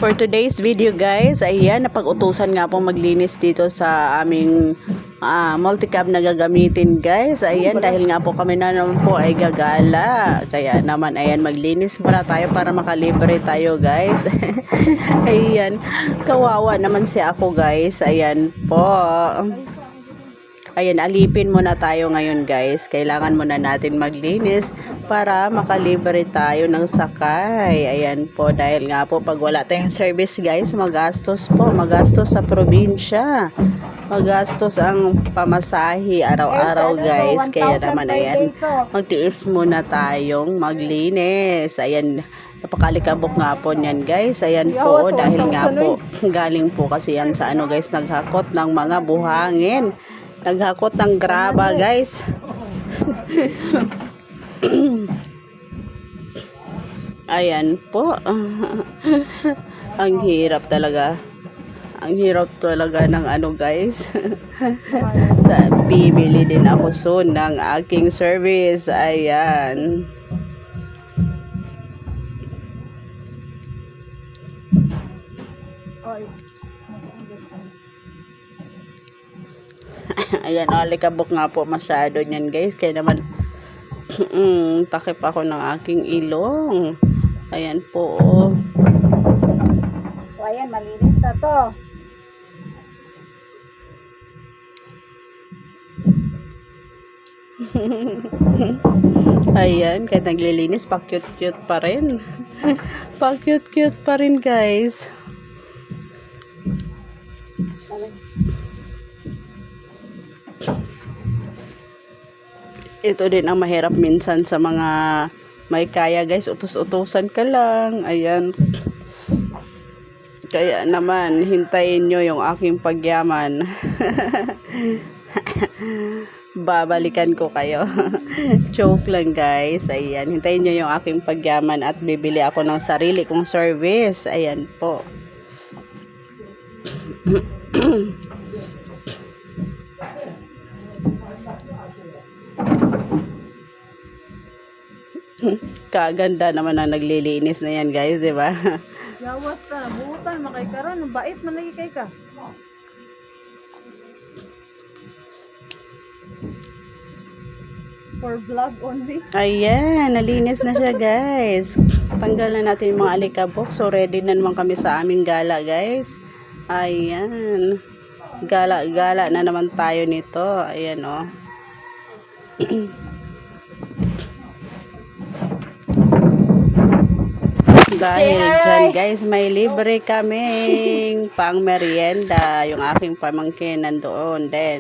For today's video guys, ayan, napag-utusan nga po maglinis dito sa aming multicab na gagamitin guys. Ayan, dahil nga po kami na naman po ay gagala. Kaya naman, ayan, maglinis muna tayo para makalibre tayo guys. Ayan, kawawa naman si ako guys. Ayan po. Ayan, alipin muna tayo ngayon guys. Kailangan muna natin maglinis para makalibre tayo ng sakay. Ayan po, dahil nga po pag wala tayong service guys, magastos po. Magastos sa probinsya. Magastos ang pamasahe araw-araw guys. Kaya naman ayan, magtiis muna tayong maglinis. Ayan, napakalikabok nga po niyan guys. Ayan po, dahil nga po galing po kasi yan sa ano guys, naghakot ng mga buhangin. Naghakot ng graba guys. Ayan po. Ang hirap talaga. Ang hirap talaga ng ano guys. Bibili din ako soon ng aking service. Ayan. Ayan, alikabok nga po masyado niyan guys. Kaya naman takip ako ng aking ilong. Ayan po. So ayan, malinis na to. Ayan, kahit naglilinis, pa-cute-cute pa rin. Pa-cute-cute pa rin guys. Ito din ang mahirap minsan sa mga may kaya guys, utos-utusan ka lang. Ayan. Kaya naman, hintayin nyo yung aking pagyaman. Babalikan ko kayo. Joke lang guys. Ayan, hintayin nyo yung aking pagyaman at bibili ako ng sarili kong service. Ayan po. Kaganda naman ang naglilinis na yan guys, di ba? Yawas ka, buutan, makay karon, bait man lagi kay ka. For vlog only. Ayan, nalinis na siya guys. Tanggal na natin yung mga alikabok. So ready na naman kami sa aming gala guys. Ayan. Gala-gala na naman tayo nito. Ayan o. Dahil dyan guys, may libre kaming pang merienda. Yung aking pamangkin nandoon din.